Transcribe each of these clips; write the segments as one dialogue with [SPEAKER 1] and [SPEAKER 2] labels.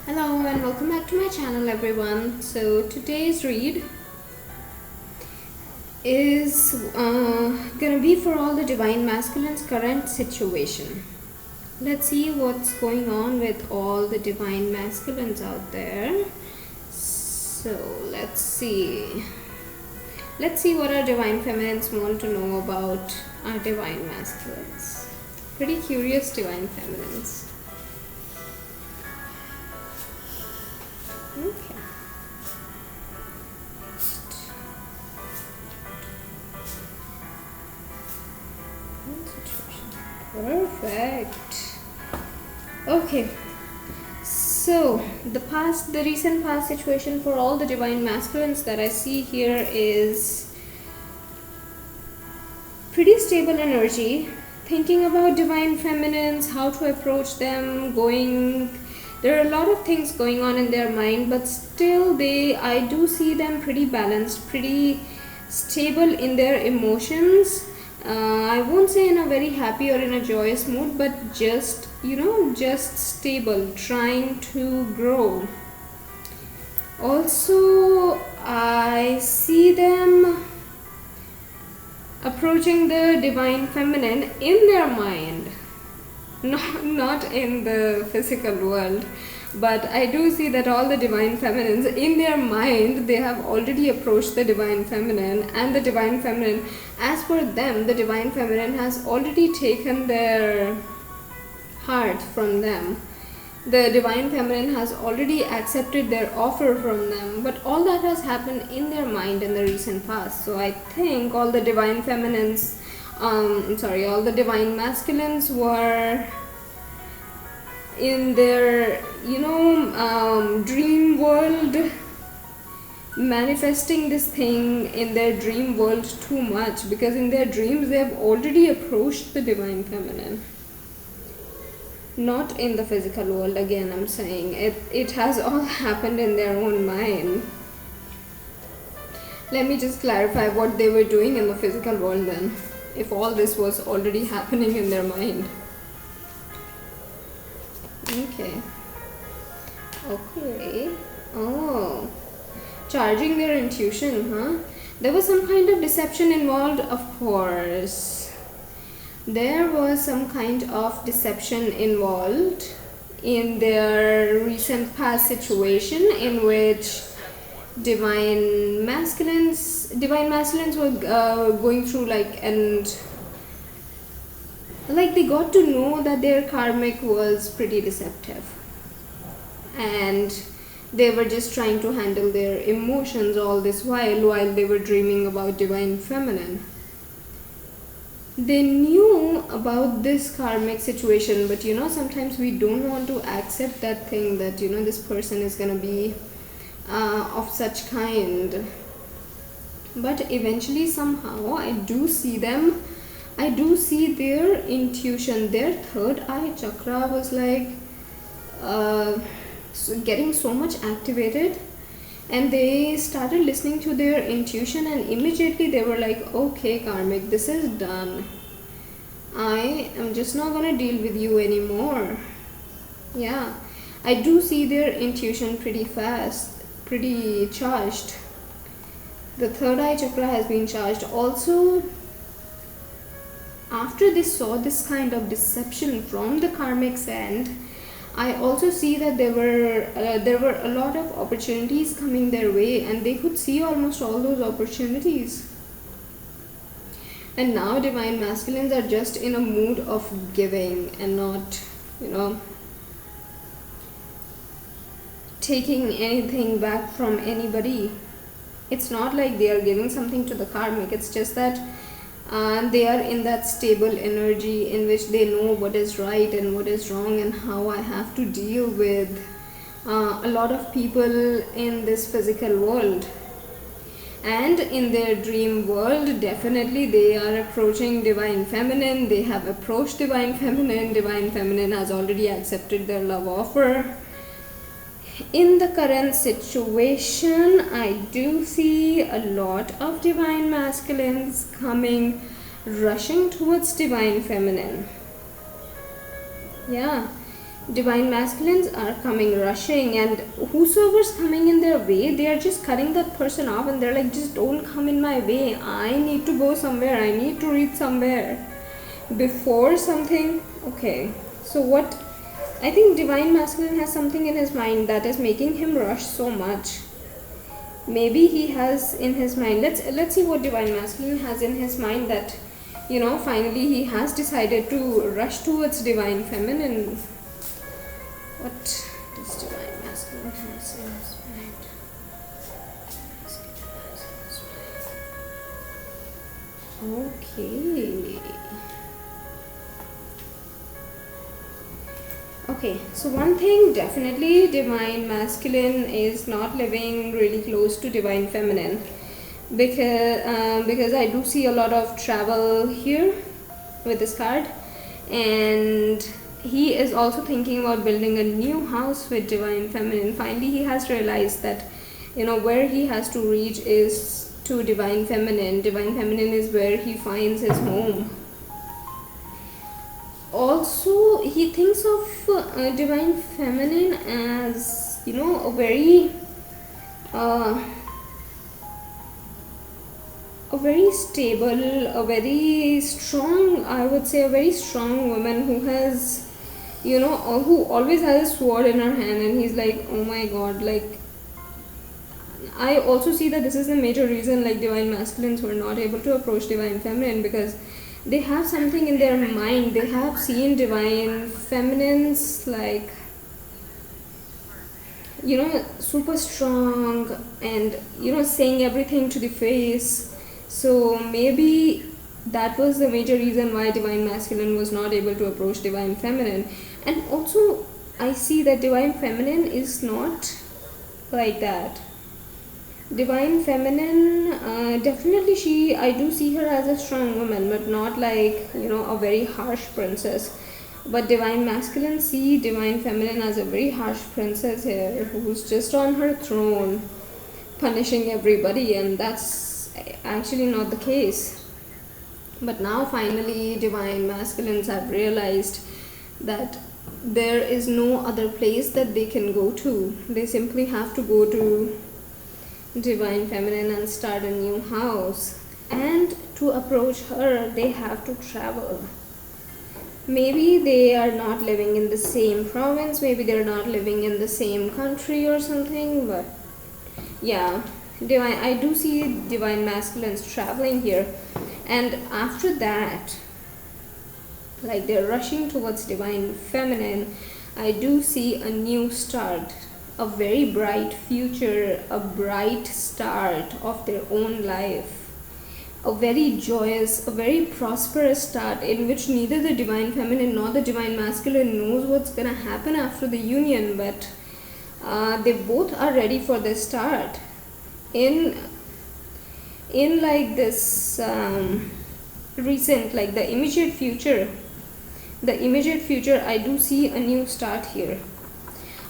[SPEAKER 1] Hello and welcome back to my channel everyone. So today's read is gonna be for all the Divine Masculine's current situation. Let's see what's going on with all the Divine Masculines out there. So let's see what our Divine Feminines want to know about our Divine Masculines. Pretty curious Divine Feminines. Okay. Perfect. Okay. So the recent past situation for all the Divine Masculines that I see here is pretty stable energy. Thinking about Divine Feminines, how to approach them, there are a lot of things going on in their mind, but still I do see them pretty balanced, pretty stable in their emotions. I won't say in a very happy or in a joyous mood, but just stable, trying to grow. Also, I see them approaching the Divine Feminine in their mind, not in the physical world, but I do see that all the Divine Feminines in their mind, they have already approached the Divine Feminine, and the Divine Feminine, as per them, the Divine Feminine has already taken their heart from them. The Divine Feminine has already accepted their offer from them, but all that has happened in their mind in the recent past. So I think all the Divine Feminines all the Divine Masculines were in their dream world, manifesting this thing in their dream world too much, because in their dreams they have already approached the Divine Feminine, not in the physical world. Again, I'm saying it has all happened in their own mind. Let me just clarify what they were doing in the physical world then, if all this was already happening in their mind. Okay. Oh, charging their intuition, huh? There was some kind of deception involved, of course. There was some kind of deception involved in their recent past situation, in which Divine Masculines were going through they got to know that their karmic was pretty deceptive, and they were just trying to handle their emotions all this while they were dreaming about Divine Feminine. They knew about this karmic situation, but sometimes we don't want to accept that thing, that this person is gonna be of such kind. But eventually, somehow, I do see their intuition. Their third eye chakra was getting so much activated, and they started listening to their intuition, and immediately they were like, okay, karmic, this is done. I am just not gonna deal with you anymore. Yeah, I do see their intuition pretty fast, pretty charged. The third eye chakra has been charged. Also, after they saw this kind of deception from the karmic's end, I also see that there were a lot of opportunities coming their way, and they could see almost all those opportunities. And now Divine Masculines are just in a mood of giving and not, taking anything back from anybody. It's not like they are giving something to the karmic. It's just that they are in that stable energy in which they know what is right and what is wrong, and how I have to deal with a lot of people in this physical world. And in their dream world, definitely they are approaching Divine Feminine. They have approached Divine Feminine. Divine Feminine has already accepted their love offer. In the current situation, I do see a lot of Divine Masculines rushing towards Divine Feminine. Yeah, Divine masculines are coming rushing, and whosoever's coming in their way, they are just cutting that person off, and they're like, just don't come in my way. I need to go somewhere, I need to reach somewhere before something. Okay, so what I think divine masculine has something in his mind that is making him rush so much. Maybe he has in his mind, let's see what divine masculine has in his mind, that finally he has decided to rush towards divine feminine. What does divine masculine has in his mind? Okay. Okay, so one thing definitely divine masculine is not living really close to divine feminine, because I do see a lot of travel here with this card, and he is also thinking about building a new house with divine feminine. Finally he has realized that where he has to reach is to divine feminine. Divine feminine is where he finds his home. Also he thinks of divine feminine as a very stable, a very strong, I would say a very strong woman who has who always has a sword in her hand, and he's like, oh my god, like I also see that this is the major reason like divine masculines were not able to approach divine feminine, because they have something in their mind. They have seen divine feminines like super strong and saying everything to the face. So maybe that was the major reason why divine masculine was not able to approach divine feminine. And also I see that divine feminine is not like that. Divine feminine, definitely I do see her as a strong woman, but not like a very harsh princess. But divine masculine see divine feminine as a very harsh princess here, who's just on her throne punishing everybody, and that's actually not the case. But now finally divine masculines have realized that there is no other place that they can go to. They simply have to go to divine feminine and start a new house, and to approach her they have to travel. Maybe they are not living in the same province, maybe they're not living in the same country or something, but yeah, I do see divine masculines traveling here. And after that, like they're rushing towards divine feminine, I do see a new start, a very bright future, a bright start of their own life, a very joyous, a very prosperous start in which neither the divine feminine nor the divine masculine knows what's gonna happen after the union, but they both are ready for this start. In like this recent, like the immediate future, I do see a new start here,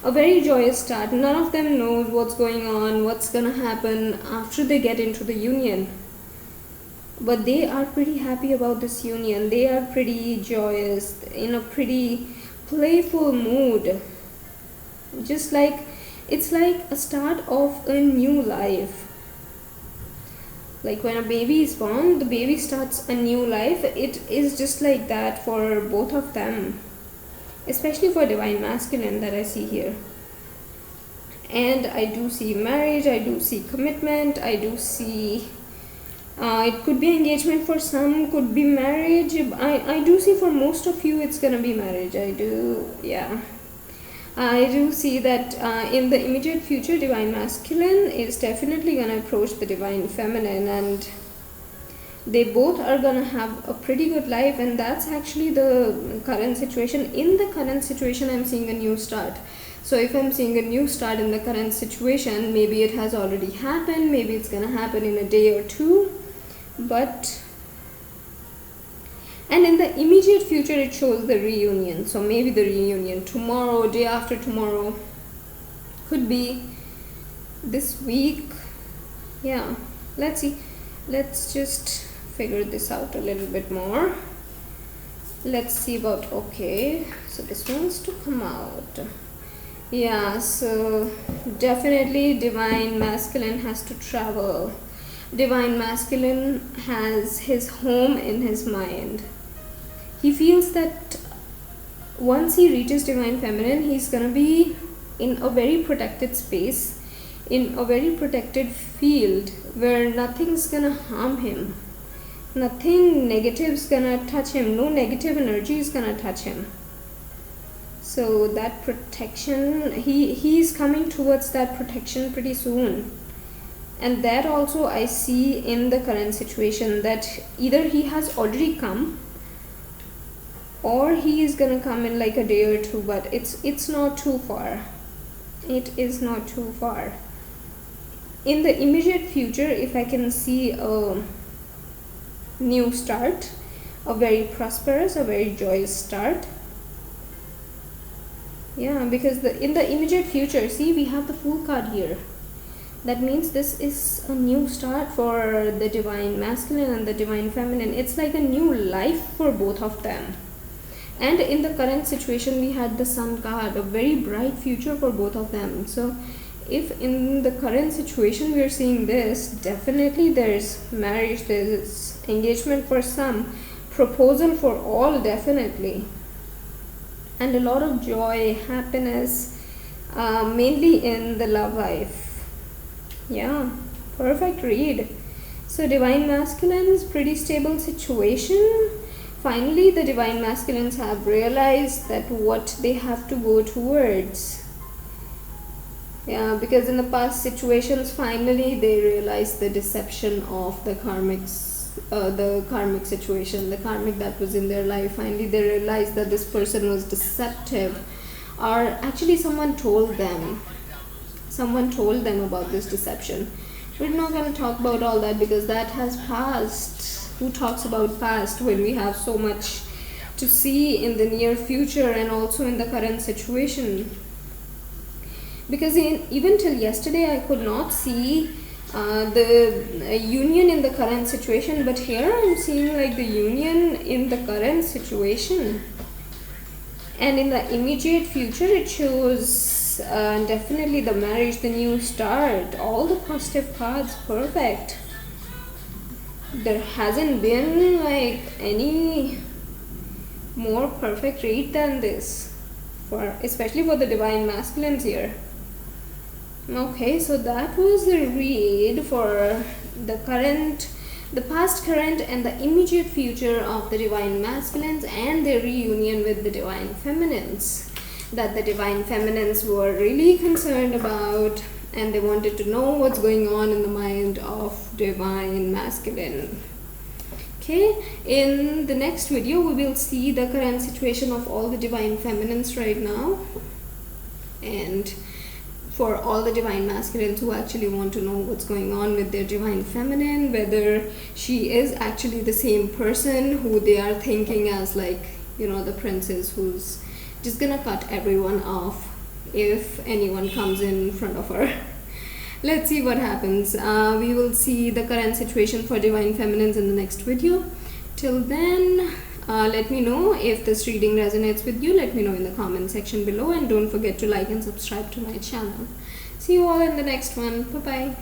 [SPEAKER 1] a very joyous start. None of them knows what's going on, what's gonna happen after they get into the union, but they are pretty happy about this union. They are pretty joyous, in a pretty playful mood, just like it's like a start of a new life. Like when a baby is born, the baby starts a new life. It is just like that for both of them, especially for divine masculine that I see here. And I do see marriage, I do see commitment, I do see it could be engagement for some, could be marriage. I do see for most of you it's gonna be marriage. I do see that in the immediate future divine masculine is definitely gonna approach the divine feminine, and they both are gonna have a pretty good life. And that's actually the current situation. In the current situation I'm seeing a new start. So if I'm seeing a new start in the current situation, maybe it has already happened, maybe it's gonna happen in a day or two, but and in the immediate future it shows the reunion. So maybe the reunion tomorrow, day after tomorrow, could be this week. Yeah, let's see, let's just figure this out a little bit more. Let's see about, okay, so this wants to come out. Yeah, so definitely divine masculine has to travel. Divine masculine has his home in his mind. He feels that once he reaches divine feminine, he's gonna be in a very protected space, in a very protected field where nothing's gonna harm him. Nothing negative's gonna touch him, no negative energy is gonna touch him. So that protection, he's coming towards that protection pretty soon. And that also I see in the current situation, that either he has already come or he is gonna come in like a day or two, but it's not too far. It is not too far. In the immediate future, if I can see a new start, a very prosperous, a very joyous start. Yeah, because in the immediate future, see, we have the Fool card here. That means this is a new start for the divine masculine and the divine feminine. It's like a new life for both of them. And in the current situation, we had the Sun card, a very bright future for both of them. So if in the current situation we are seeing this, definitely there's marriage, there's engagement for some, proposal for all, definitely, and a lot of joy, happiness, mainly in the love life. Yeah, perfect read. So divine masculines, pretty stable situation. Finally the divine masculines have realized that what they have to go towards. Yeah, because in the past situations, finally they realized the deception of the karmic situation, the karmic that was in their life. Finally they realized that this person was deceptive, or actually someone told them about this deception. We're not going to talk about all that because that has passed. Who talks about past when we have so much to see in the near future and also in the current situation? Because even till yesterday I could not see the union in the current situation, but here I'm seeing like the union in the current situation. And in the immediate future it shows definitely the marriage, the new start, all the positive cards, perfect. There hasn't been like any more perfect read than this, especially for the divine masculines here. Okay, so that was the read for the past, current, and the immediate future of the divine masculines and their reunion with the divine feminines, that the divine feminines were really concerned about, and they wanted to know what's going on in the mind of divine masculine. Okay, in the next video we will see the current situation of all the divine feminines right now, and for all the divine masculines who actually want to know what's going on with their divine feminine, whether she is actually the same person who they are thinking as, like, you know, the princess who's just gonna cut everyone off if anyone comes in front of her. Let's see what happens. We will see the current situation for divine feminines in the next video. Till then, let me know if this reading resonates with you. Let me know in the comment section below, and don't forget to like and subscribe to my channel. See you all in the next one. Bye bye.